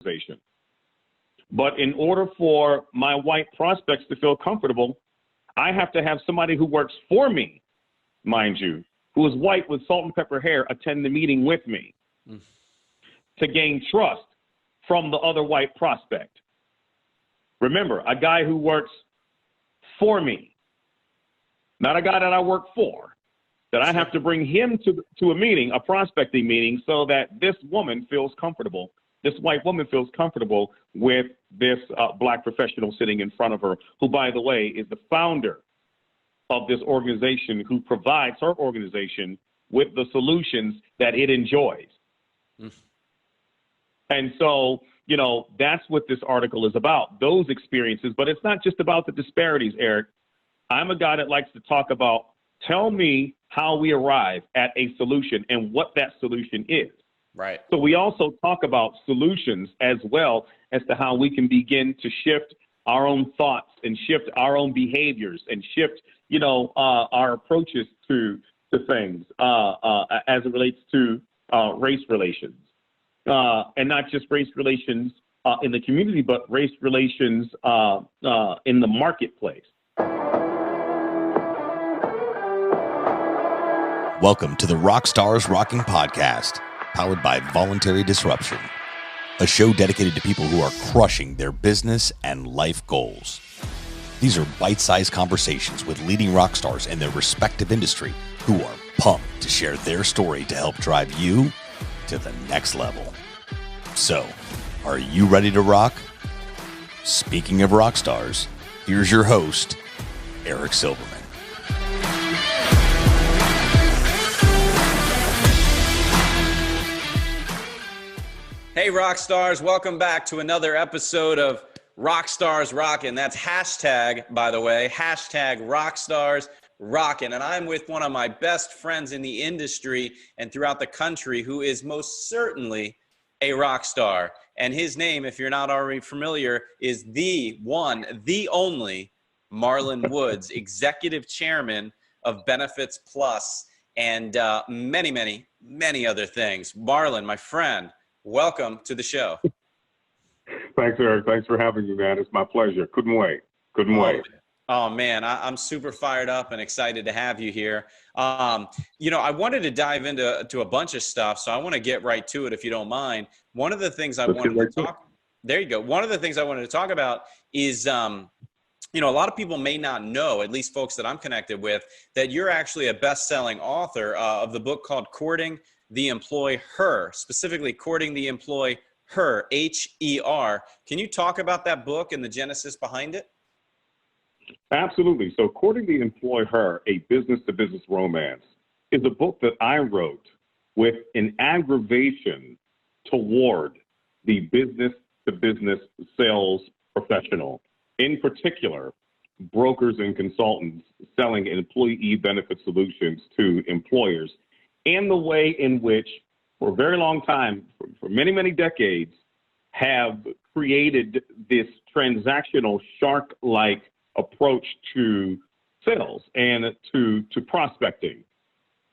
organization. But in order for my white prospects to feel comfortable, I have to have somebody who works for me, mind you, who is white with salt and pepper hair, attend the meeting with me to gain trust from the other white prospect. Remember, a guy who works for me, not a guy that I work for, that I have to bring him to a meeting, a prospecting meeting, so that this woman feels comfortable. This white woman feels comfortable with this black professional sitting in front of her, who, by the way, is the founder of this organization, who provides her organization with the solutions that it enjoys. And so, you know, that's what this article is about, those experiences. But it's not just about the disparities, Eric. I'm a guy that likes to talk about, tell me how we arrive at a solution and what that solution is. Right. So we also talk about solutions as well as to how we can begin to shift our own thoughts and shift our own behaviors and shift, you know, our approaches to things as it relates to race relations, and not just race relations in the community, but race relations in the marketplace. Welcome to the Rockstars Rocking podcast, powered by Voluntary Disruption, a show dedicated to people who are crushing their business and life goals. These are bite-sized conversations with leading rock stars in their respective industry who are pumped to share their story to help drive you to the next level. So, are you ready to rock? Speaking of rock stars, here's your host, Eric Silverman. Hey, rock stars, welcome back to another episode of Rockstars Rocking. That's hashtag, by the way, hashtag Rockstars Rocking. And I'm with one of my best friends in the industry and throughout the country who is most certainly a rock star. And his name, if you're not already familiar, is the one, the only Marlin Woods, Executive Chairman of BenefitsPLUS, and many, many, many other things. Marlin, my friend, welcome to the show. Thanks, Eric. Thanks for having me, man. It's my pleasure. Couldn't wait. Oh man, I'm super fired up and excited to have you here. You know, I wanted to dive into a bunch of stuff, so I want to get right to it if you don't mind. One of the things I wanted to talk. There you go. One of the things I wanted to talk about is, you know, a lot of people may not know, at least folks that I'm connected with, that you're actually a best-selling author of the book called Courting the Employer, specifically Courting the Employer, H-E-R. Can you talk about that book and the genesis behind it? Absolutely. So Courting the Employer, a business-to-business romance, is a book that I wrote with an aggravation toward the business-to-business sales professional, in particular, brokers and consultants selling employee benefit solutions to employers, and the way in which, for a very long time, for many, many decades, have created this transactional shark-like approach to sales and to prospecting.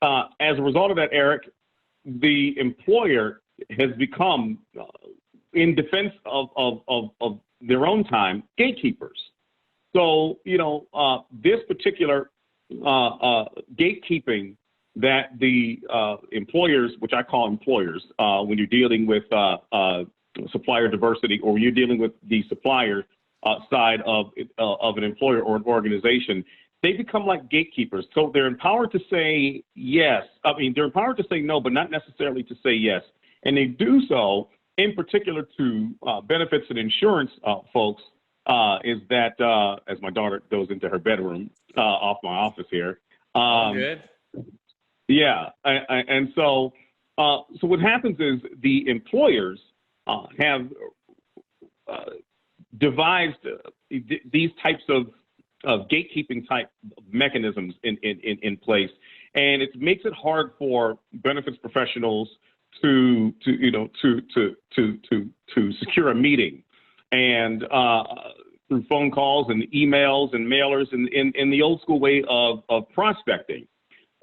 As a result of that, Eric, the employer has become, in defense of their own time, gatekeepers. So, you know, this particular gatekeeping that the employers, which I call employers, when you're dealing with supplier diversity, or when you're dealing with the supplier side of an employer or an organization, they become like gatekeepers. So they're empowered to say yes. I mean, they're empowered to say no, but not necessarily to say yes. And they do so in particular to benefits and insurance folks, is that, as my daughter goes into her bedroom off my office here. Good. Yeah. And so what happens is the employers have devised these types of gatekeeping type mechanisms in place, and it makes it hard for benefits professionals to secure a meeting, and through phone calls and emails and mailers in the old school way of prospecting.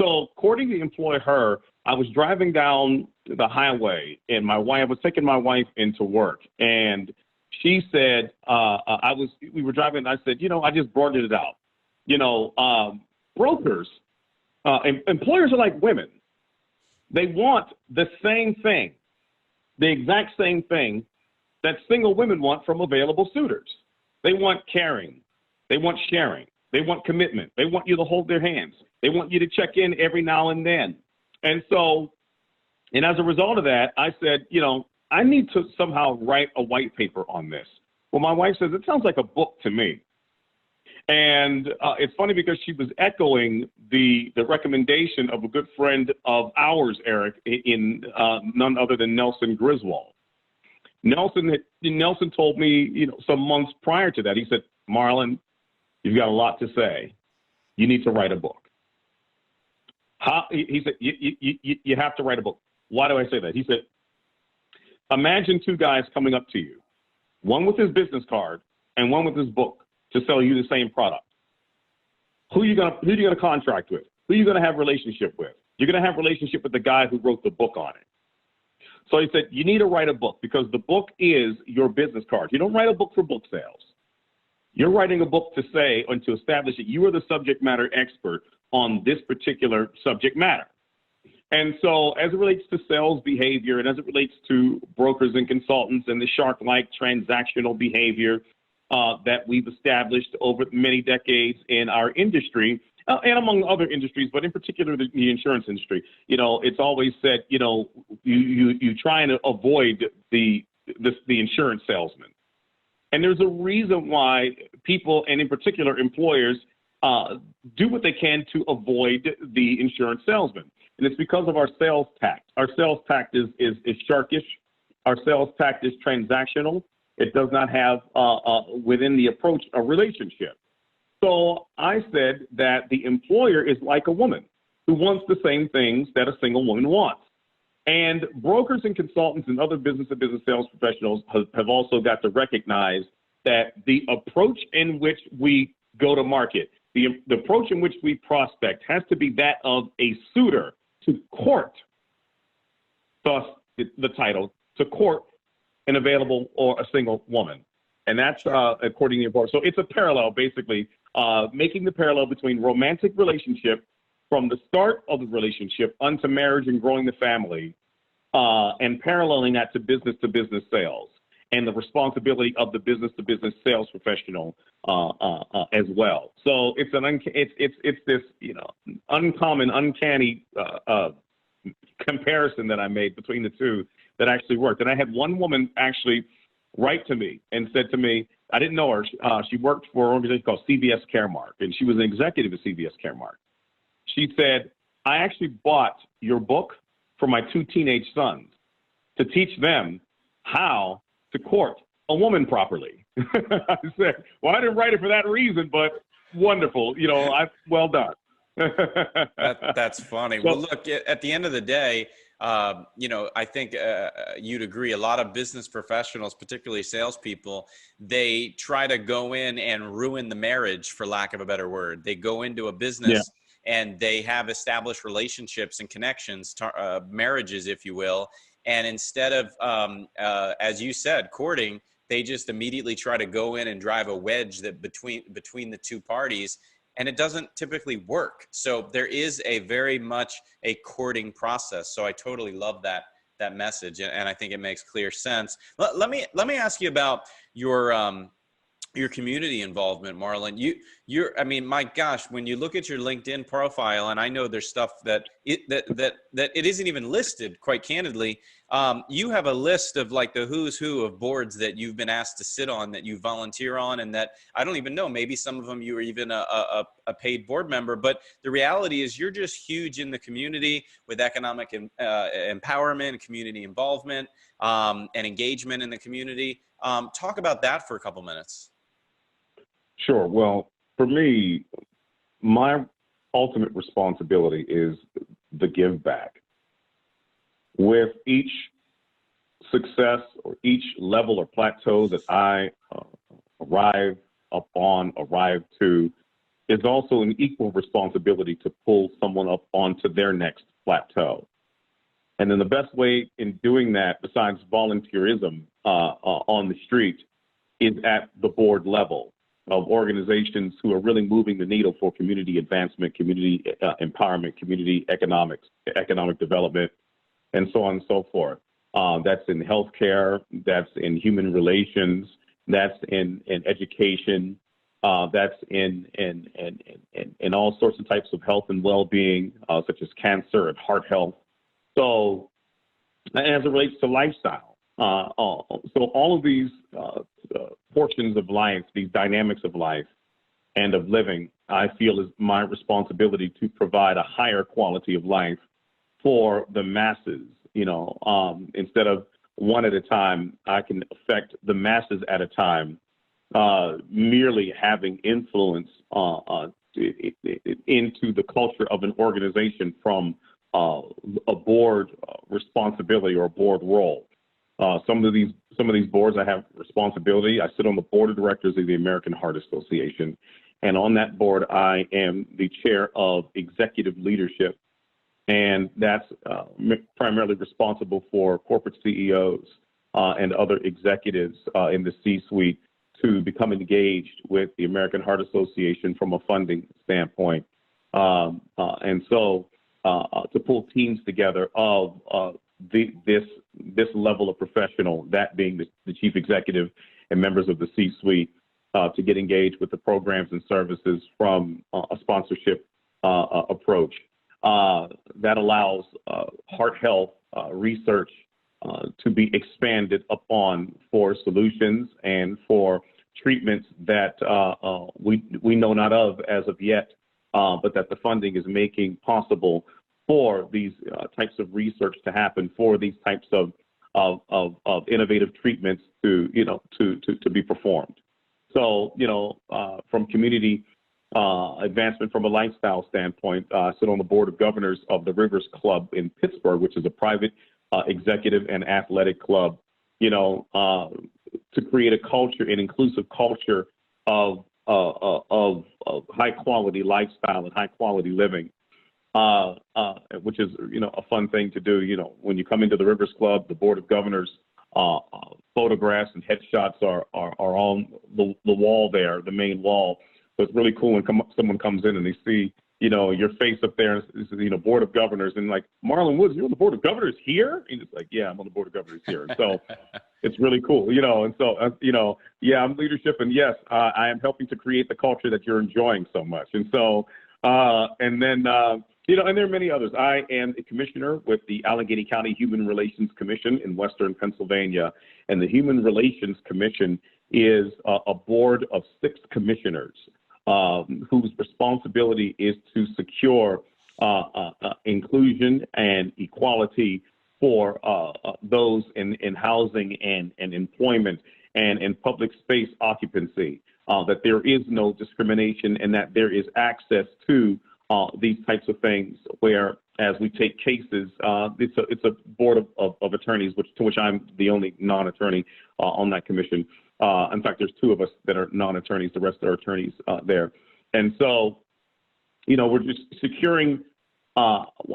So, Courting the Employer I was driving down the highway, and I was taking my wife into work, and she said, we were driving, and I said, I just brought it out. Brokers, employers are like women. They want the same thing, the exact same thing that single women want from available suitors. They want caring. They want sharing. They want commitment. They want you to hold their hands. They want you to check in every now and then. And as a result of that, I said, I need to somehow write a white paper on this. Well, my wife says, it sounds like a book to me. And it's funny because she was echoing the recommendation of a good friend of ours, Eric, in none other than Nelson Griswold. Nelson told me, some months prior to that, he said, Marlin, you've got a lot to say. You need to write a book. He said, you have to write a book. Why do I say that? He said, imagine two guys coming up to you, one with his business card and one with his book to sell you the same product. Who are you gonna contract with? Who are you gonna have a relationship with? You're gonna have a relationship with the guy who wrote the book on it. So he said, you need to write a book because the book is your business card. You don't write a book for book sales. You're writing a book to say and to establish that you are the subject matter expert on this particular subject matter. And so as it relates to sales behavior and as it relates to brokers and consultants and the shark-like transactional behavior that we've established over many decades in our industry, and among other industries, but in particular the insurance industry, it's always said, you try to avoid the insurance salesman. And there's a reason why people, and in particular employers, do what they can to avoid the insurance salesman. And it's because of our sales tact. Our sales tact is sharkish. Our sales tact is transactional. It does not have within the approach a relationship. So I said that the employer is like a woman who wants the same things that a single woman wants. And brokers and consultants and other business-to-business sales professionals have also got to recognize that the approach in which we go to market, the approach in which we prospect has to be that of a suitor to court, thus the title, to court an available or a single woman. And that's according to the report. So it's a parallel, basically, making the parallel between romantic relationship from the start of the relationship unto marriage and growing the family, and paralleling that to business sales and the responsibility of the business sales professional as well. So it's it's this uncommon, uncanny comparison that I made between the two that actually worked. And I had one woman actually write to me and said to me, I didn't know her. She worked for an organization called CVS Caremark, and she was an executive at CVS Caremark. She said, I actually bought your book for my two teenage sons to teach them how to court a woman properly. I said, well, I didn't write it for that reason, but wonderful. Well done. That's funny. Well, look, at the end of the day, I think you'd agree. A lot of business professionals, particularly salespeople, they try to go in and ruin the marriage, for lack of a better word. They go into a business and they have established relationships and connections, marriages, if you will. And instead of, as you said, courting, they just immediately try to go in and drive a wedge that between the two parties. And it doesn't typically work. So there is a very much a courting process. So I totally love that message, and I think it makes clear sense. Let me ask you about your community involvement, Marlin. I mean, my gosh, when you look at your LinkedIn profile, and I know there's stuff that it isn't even listed, quite candidly. You have a list of like the who's who of boards that you've been asked to sit on, that you volunteer on, and that I don't even know, maybe some of them you are even a paid board member. But the reality is you're just huge in the community with economic empowerment, community involvement, and engagement in the community. Talk about that for a couple minutes. Sure. Well, for me, my ultimate responsibility is the give back. With each success or each level or plateau that I arrive to, is also an equal responsibility to pull someone up onto their next plateau. And then the best way in doing that, besides volunteerism on the street, is at the board level of organizations who are really moving the needle for community advancement, community empowerment, community economic development, and so on and so forth. That's in healthcare, that's in human relations, that's in education, that's in all sorts of types of health and well-being, such as cancer and heart health. So, as it relates to lifestyle, so all of these portions of life, these dynamics of life and of living, I feel is my responsibility to provide a higher quality of life for the masses. Instead of one at a time, I can affect the masses at a time, merely having influence into the culture of an organization from a board responsibility or a board role. Some of these boards I have responsibility. I sit on the board of directors of the American Heart Association, and on that board I am the chair of executive leadership, and that's primarily responsible for corporate CEOs and other executives in the C-suite to become engaged with the American Heart Association from a funding standpoint, and so to pull teams together of this level of professional, that being the chief executive and members of the C-suite, to get engaged with the programs and services from a sponsorship approach. That allows heart health research to be expanded upon for solutions and for treatments that we know not of as of yet, but that the funding is making possible for these types of research to happen, for these types of innovative treatments to be performed. So, from community advancement from a lifestyle standpoint, I sit on the board of governors of the Rivers Club in Pittsburgh, which is a private executive and athletic club, to create a culture, an inclusive culture of high quality lifestyle and high quality living. Which is, a fun thing to do. When you come into the Rivers Club, the Board of Governors photographs and headshots are on the wall there, the main wall. So it's really cool when someone comes in and they see, your face up there, and Board of Governors, and like, Marlin Woods, you're on the Board of Governors here? And it's like, yeah, I'm on the Board of Governors here. And so it's really cool, and so, yeah, I'm leadership, and yes, I am helping to create the culture that you're enjoying so much. And so, and then, and there are many others. I am a commissioner with the Allegheny County Human Relations Commission in Western Pennsylvania. And the Human Relations Commission is a board of 6 commissioners whose responsibility is to secure inclusion and equality for those in housing and employment and in public space occupancy, that there is no discrimination and that there is access to these types of things, where as we take cases, it's a board of attorneys, to which I'm the only non-attorney on that commission. In fact, there's 2 of us that are non-attorneys. The rest are attorneys there. And so, we're just securing,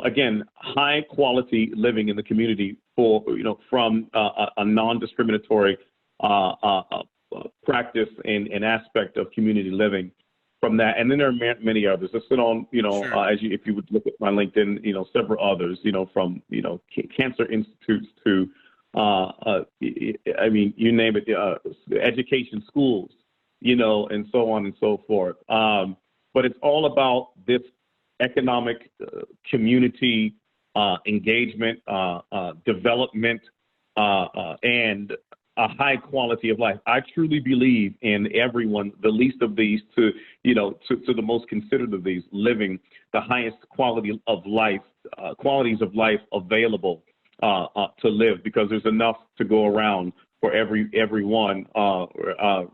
again, high quality living in the community for, from a non-discriminatory practice and aspect of community living. From that, and then there are many others. I sit on, sure. If you would look at my LinkedIn, several others, from, cancer institutes to, you name it, education schools, and so on and so forth. But it's all about this economic community engagement, development, and a high quality of life. I truly believe in everyone, the least of these to the most considered of these, living the highest quality of life, qualities of life available to live, because there's enough to go around for everyone,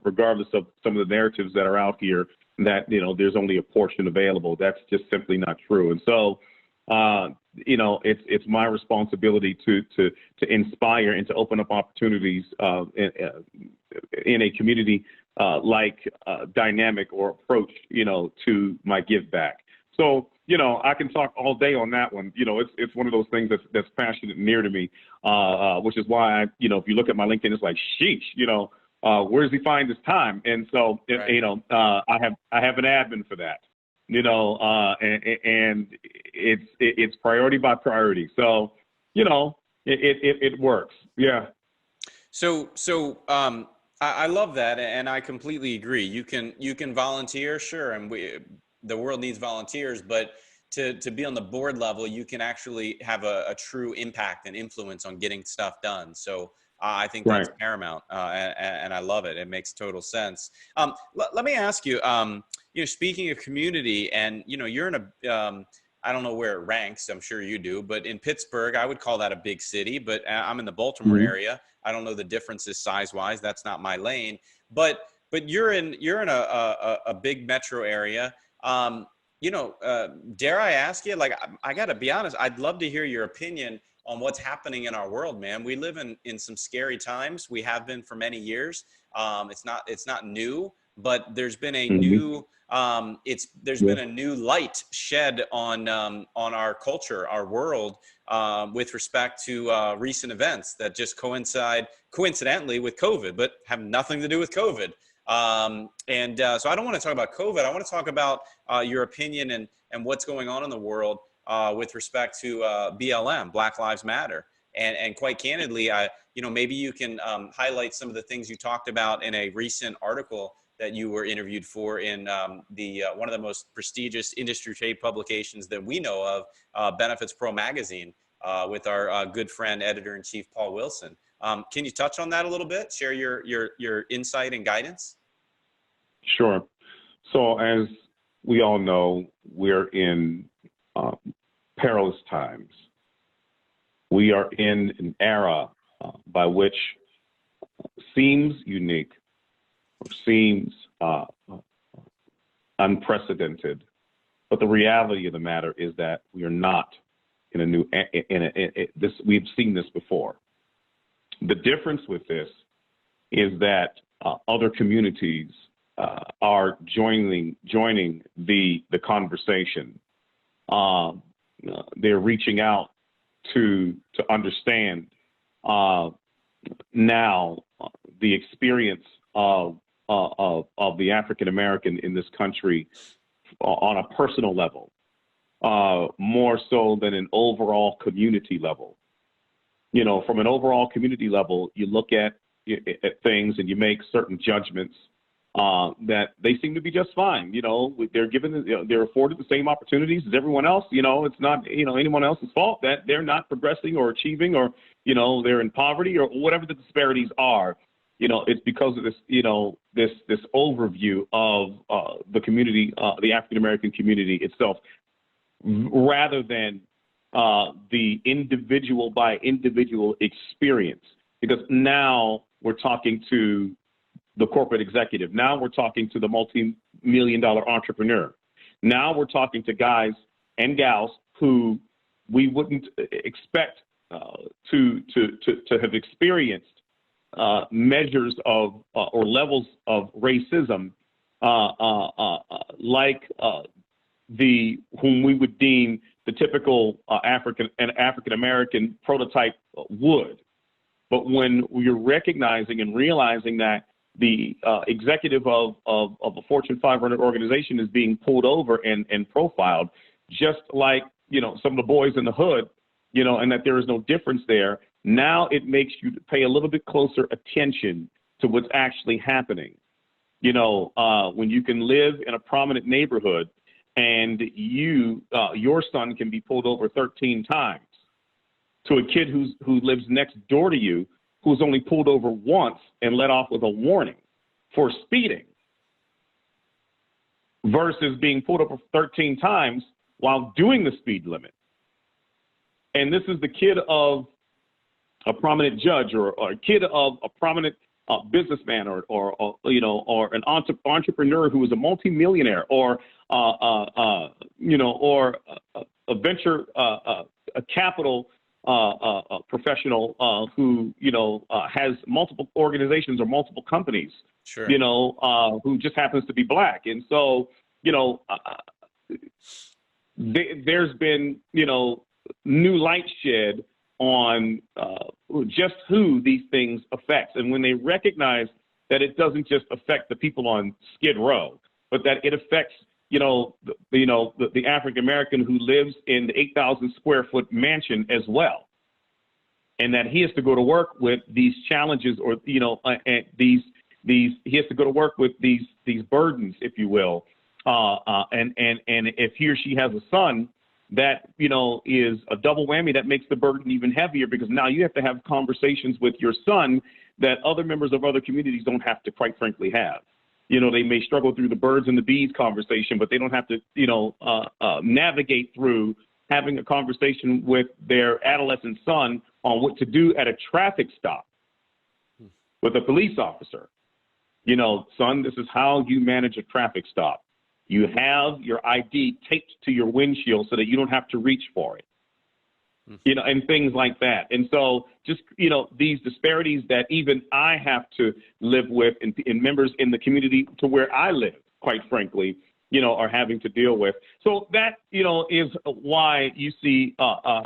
regardless of some of the narratives that are out here that, there's only a portion available. That's just simply not true. And so, it's my responsibility to inspire and to open up opportunities in a community like dynamic or approach, to my give back. So I can talk all day on that one. It's one of those things that's passionate and near to me, which is why if you look at my LinkedIn, it's like, sheesh, where does he find his time? And so, Right. I have an admin for that, and it's priority by priority. So, it works. Yeah. So I love that, and I completely agree. You can volunteer, sure, and the world needs volunteers, but to be on the board level, you can actually have a true impact and influence on getting stuff done. So I think that's Right. paramount, and I love it. It makes total sense. Let me ask you, speaking of community, and you're in a I don't know where it ranks. I'm sure you do, but in Pittsburgh, I would call that a big city. But I'm in the Baltimore Mhm. area. I don't know the differences size-wise. That's not my lane. But you're in a big metro area. Dare I ask you? Like, I got to be honest. I'd love to hear your opinion on what's happening in our world, man. We live in some scary times. We have been for many years. It's not new, but there's been a Mhm. new there's Yeah. been a new light shed on our culture, our world, with respect to recent events that just coincidentally with COVID, but have nothing to do with COVID. So I don't want to talk about COVID. I want to talk about your opinion and what's going on in the world with respect to BLM, Black Lives Matter. And quite candidly, maybe you can highlight some of the things you talked about in a recent article that you were interviewed for in one of the most prestigious industry trade publications that we know of, Benefits Pro Magazine, with our good friend, editor-in-chief Paul Wilson. Can you touch on that a little bit? Share your insight and guidance? Sure. So as we all know, we're in perilous times. We are in an era by which seems unique or seems unprecedented, but the reality of the matter is that we are not in a new. We've seen this before. The difference with this is that other communities are joining the conversation. They're reaching out to understand now the experience of the African American in this country on a personal level, more so than an overall community level. From an overall community level, you look at things and you make certain judgments that they seem to be just fine. They're given, they're afforded the same opportunities as everyone else. It's not, anyone else's fault that they're not progressing or achieving, or, they're in poverty or whatever the disparities are. It's because of this, this overview of the community, the African American community itself, rather than the individual by individual experience. Because now we're talking to the corporate executive. Now we're talking to the multi-million-dollar entrepreneur. Now we're talking to guys and gals who we wouldn't expect to have experienced measures of or levels of racism like whom we would deem the typical African American prototype would. But when you're recognizing and realizing that the executive of a Fortune 500 organization is being pulled over and profiled, just like some of the boys in the hood, and that there is no difference there. Now it makes you pay a little bit closer attention to what's actually happening. When you can live in a prominent neighborhood and your son can be pulled over 13 times, to a kid who lives next door to you, who's only pulled over once and let off with a warning for speeding, versus being pulled over 13 times while doing the speed limit. And this is the kid of a prominent judge, or a kid of a prominent businessman, or an entrepreneur who is a multimillionaire, or a venture, a capital professional who has multiple organizations or multiple companies. Sure. Who just happens to be black. And so there's been, new light shed on just who these things affects. And when they recognize that it doesn't just affect the people on Skid Row, but that it affects, the African American who lives in the 8,000 square foot mansion as well, and that he has to go to work with these challenges, or and he has to go to work with these burdens, if you will, and if he or she has a son that is a double whammy, that makes the burden even heavier, because now you have to have conversations with your son that other members of other communities don't have to, quite frankly, have. They may struggle through the birds and the bees conversation, but they don't have to, navigate through having a conversation with their adolescent son on what to do at a traffic stop with a police officer. Son, this is how you manage a traffic stop. You have your ID taped to your windshield so that you don't have to reach for it. And things like that. And so just, these disparities that even I have to live with in members in the community to where I live, quite frankly, are having to deal with. So that, is why you see the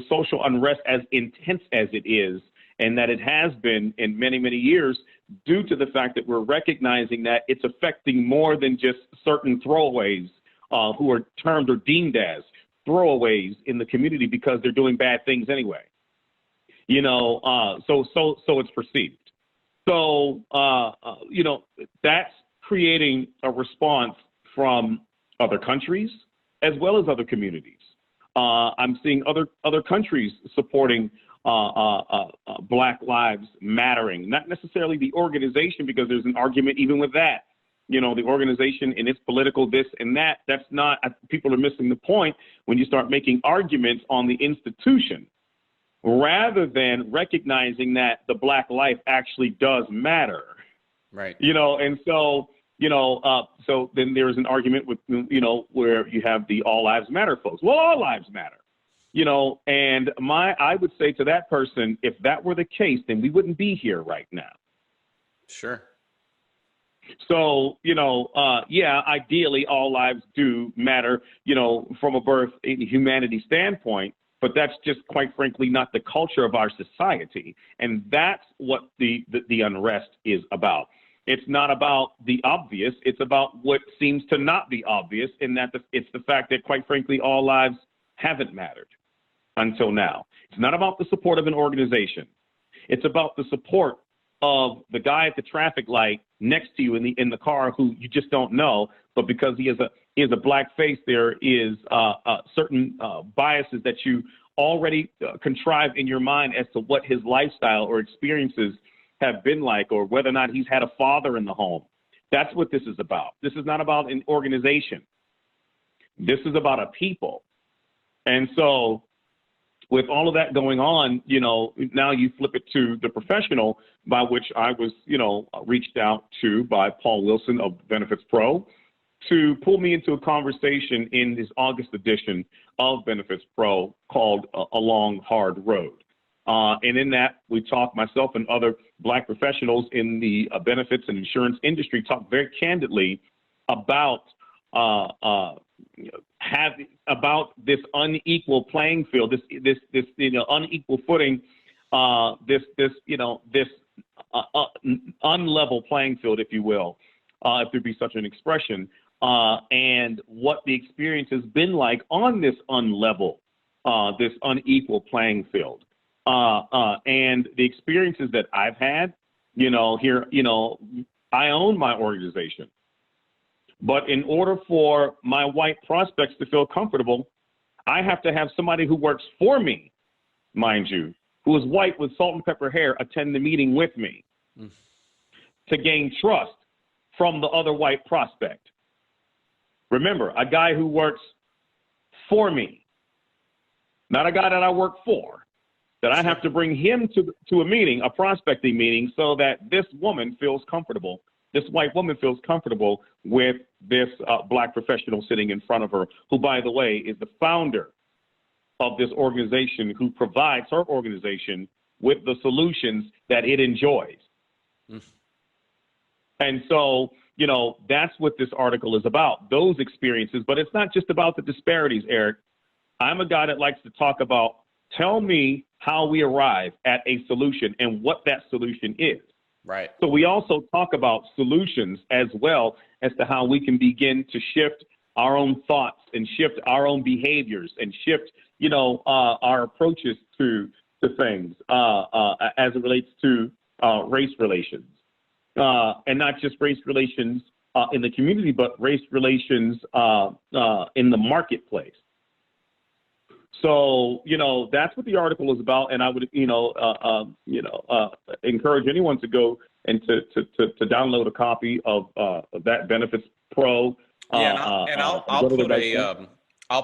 social unrest as intense as it is, and that it has been in many, many years, due to the fact that we're recognizing that it's affecting more than just certain throwaways who are termed or deemed as throwaways in the community because they're doing bad things anyway. So it's perceived. So, that's creating a response from other countries as well as other communities. I'm seeing other countries supporting Black Lives Mattering, not necessarily the organization, because there's an argument even with that. The organization and its political this and that, that's not, people are missing the point when you start making arguments on the institution rather than recognizing that the Black life actually does matter. Right. And so, so then there's an argument with, where you have the all lives matter folks. Well, all lives matter, and I would say to that person, if that were the case, then we wouldn't be here right now. Sure. So, ideally, all lives do matter, from a birth humanity standpoint, but that's just, quite frankly, not the culture of our society. And that's what the unrest is about. It's not about the obvious. It's about what seems to not be obvious, in that it's the fact that, quite frankly, all lives haven't mattered until now. It's not about the support of an organization. It's about the support of the guy at the traffic light next to you in the car who you just don't know, but because he is a Black face, there is certain biases that you already contrive in your mind as to what his lifestyle or experiences have been like, or whether or not he's had a father in the home. That's what this is about. This is not about an organization. This is about a people. And so with all of that going on, now you flip it to the professional, by which I was, reached out to by Paul Wilson of Benefits Pro to pull me into a conversation in this August edition of Benefits Pro called A Long Hard Road. And in that, we talk, myself and other Black professionals in the benefits and insurance industry, talk very candidly about about this unequal playing field, this unequal footing, this unlevel playing field, if you will, if there be such an expression, and what the experience has been like on this unlevel, this unequal playing field, and the experiences that I've had. Here, I own my organization. But in order for my white prospects to feel comfortable, I have to have somebody who works for me, mind you, who is white with salt and pepper hair, attend the meeting with me to gain trust from the other white prospect. Remember, a guy who works for me, not a guy that I work for, that I have to bring him to a meeting, a prospecting meeting, so that this woman feels comfortable. This white woman feels comfortable with this Black professional sitting in front of her, who, by the way, is the founder of this organization, who provides her organization with the solutions that it enjoys. And so, that's what this article is about, those experiences. But it's not just about the disparities, Eric. I'm a guy that likes to talk about, tell me how we arrive at a solution and what that solution is. Right. So we also talk about solutions as well as to how we can begin to shift our own thoughts and shift our own behaviors and shift, our approaches to things as it relates to race relations. And not just race relations in the community, but race relations in the marketplace. So, that's what the article is about. And I would, encourage anyone to go and to download a copy of that Benefits Pro. I'll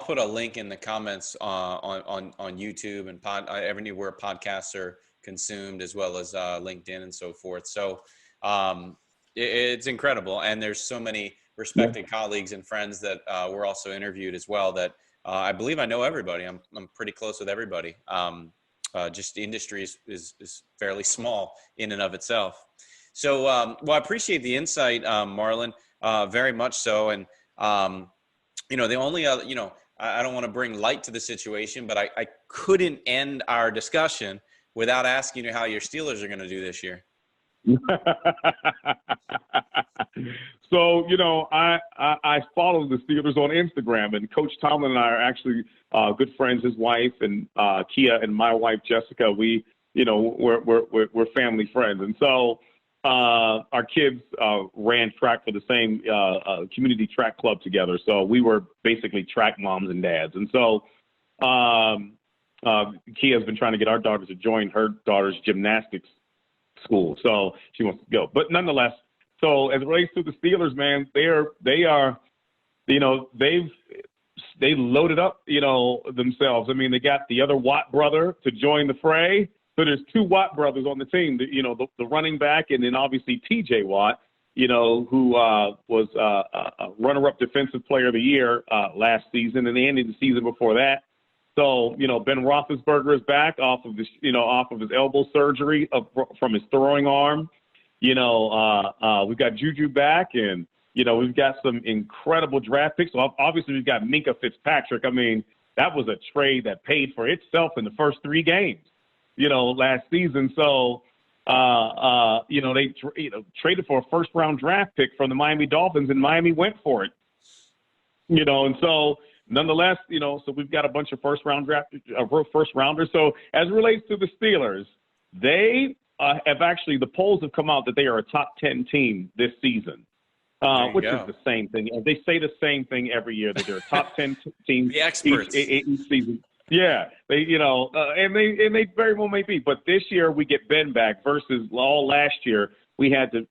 put a link in the comments on YouTube and everywhere podcasts are consumed, as well as LinkedIn and so forth. So it's incredible. And there's so many respected colleagues and friends that were also interviewed as well that I believe I know everybody. I'm pretty close with everybody. Just the industry is fairly small in and of itself. So, I appreciate the insight, Marlin, very much so. And, the only other, I don't want to bring light to the situation, but I couldn't end our discussion without asking you how your Steelers are going to do this year. So, I follow the Steelers on Instagram, and Coach Tomlin and I are actually good friends. His wife and Kia and my wife Jessica, we're family friends, and so our kids ran track for the same community track club together. So we were basically track moms and dads, and so Kia has been trying to get our daughter to join her daughter's gymnastics school, so she wants to go. But nonetheless, so as it relates to the Steelers, man, they are, they loaded up, themselves. I mean, they got the other Watt brother to join the fray. So there's two Watt brothers on the team, the running back, and then obviously TJ Watt, who was a runner-up defensive player of the year last season and the end of the season before that. So, Ben Roethlisberger is back off of his elbow surgery from his throwing arm. We've got Juju back, and, we've got some incredible draft picks. So obviously we've got Minka Fitzpatrick. I mean, that was a trade that paid for itself in the first 3 games, last season. So, they traded for a first-round draft pick from the Miami Dolphins, and Miami went for it. And so nonetheless, so we've got a bunch of first rounders. So as it relates to the Steelers, they have actually, the polls have come out that they are a top 10 team this season, which is the same thing. They say the same thing every year, that they're a top 10 team the experts. Each season. Yeah, they and they very well may be. But this year we get Ben back versus all last year. We had to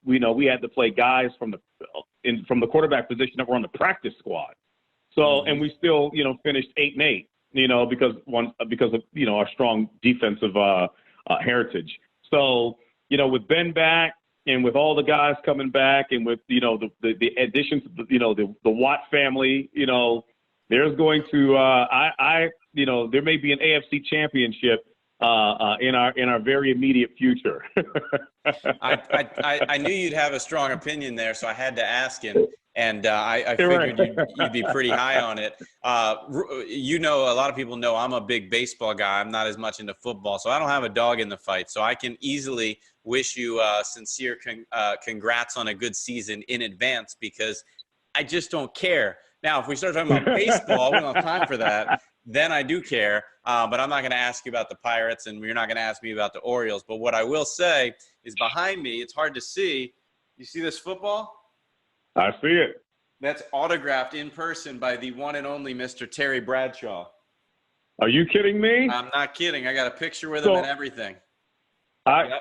play guys from the quarterback position that were on the practice squad. So and we still finished 8-8 because of our strong defensive heritage. So with Ben back and with all the guys coming back and with the additions of the Watt family, there's going to there may be an AFC championship in our very immediate future. I knew you'd have a strong opinion there, so I had to ask him. And I figured you'd be pretty high on it. A lot of people know I'm a big baseball guy. I'm not as much into football, so I don't have a dog in the fight. So I can easily wish you sincere congrats on a good season in advance, because I just don't care. Now, if we start talking about baseball, we don't have time for that. Then I do care. But I'm not going to ask you about the Pirates, and you're not going to ask me about the Orioles. But what I will say is, behind me, it's hard to see. You see this football? I see it. That's autographed in person by the one and only Mr. Terry Bradshaw. Are you kidding me? I'm not kidding. I got a picture with him and everything.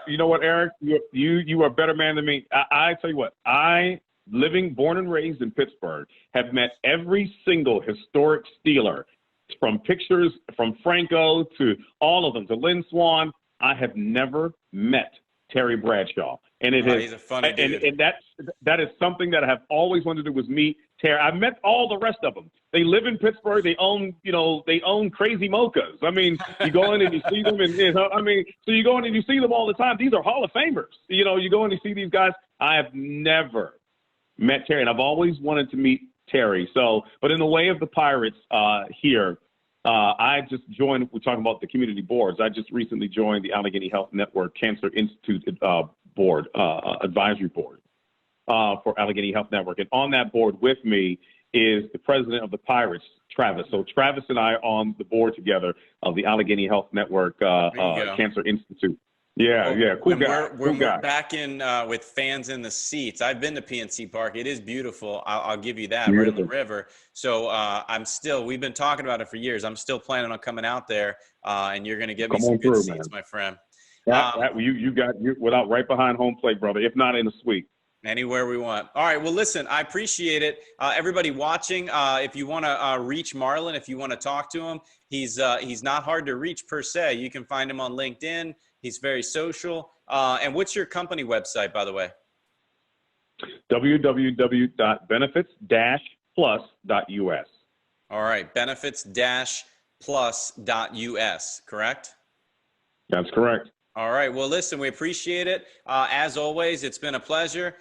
You know what, Eric? You are a better man than me. I tell you what, born and raised in Pittsburgh, have met every single historic Steeler, from pictures from Franco to all of them, to Lynn Swann. I have never met Terry Bradshaw. And he's a funny dude. And that is something that I have always wanted to do, was meet Terry. I've met all the rest of them. They live in Pittsburgh. They own crazy mochas. I mean, you go in and you see them, so you go in and you see them all the time. These are Hall of Famers. You go in and you see these guys. I have never met Terry, and I've always wanted to meet Terry. So, but in the way of the Pirates here, I just joined. We're talking about the community boards. I just recently joined the Allegheny Health Network Cancer Institute board, advisory board for Allegheny Health Network. And on that board with me is the president of the Pirates, Travis. So Travis and I are on the board together of the Allegheny Health Network Cancer Institute. Yeah, cool guy. We're back in with fans in the seats. I've been to PNC Park. It is beautiful. I'll give you that. Beautiful. Right on the river. So we've been talking about it for years. I'm still planning on coming out there, and you're going to get me some good seats, my friend. You got without right behind home plate, brother. If not in the suite. Anywhere we want. All right. Well, listen, I appreciate it. Everybody watching, if you want to reach Marlin, if you want to talk to him, he's not hard to reach per se. You can find him on LinkedIn. He's very social. And what's your company website, by the way? www.benefits-plus.us. All right. Benefits-plus.us, correct? That's correct. All right. Well, listen, we appreciate it. As always, it's been a pleasure.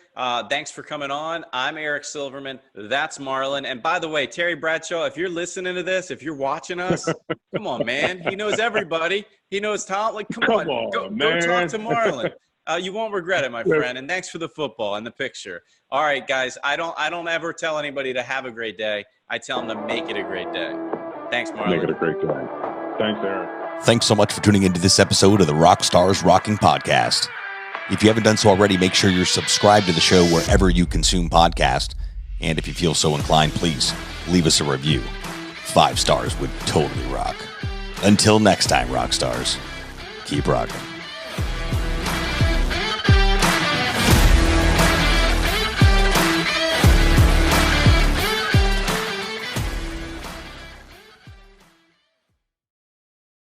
Thanks for coming on. I'm Eric Silverman. That's Marlin. And by the way, Terry Bradshaw, if you're listening to this, if you're watching us, come on, man. He knows everybody. He knows Tom. Like, come on. Go talk to Marlin. You won't regret it, my friend. And thanks for the football and the picture. All right, guys. I don't ever tell anybody to have a great day. I tell them to make it a great day. Thanks, Marlin. Make it a great day. Thanks, Eric. Thanks so much for tuning into this episode of the Rockstars Rocking Podcast. If you haven't done so already, make sure you're subscribed to the show wherever you consume podcasts. And if you feel so inclined, please leave us a review. 5 stars would totally rock. Until next time, Rockstars, keep rocking.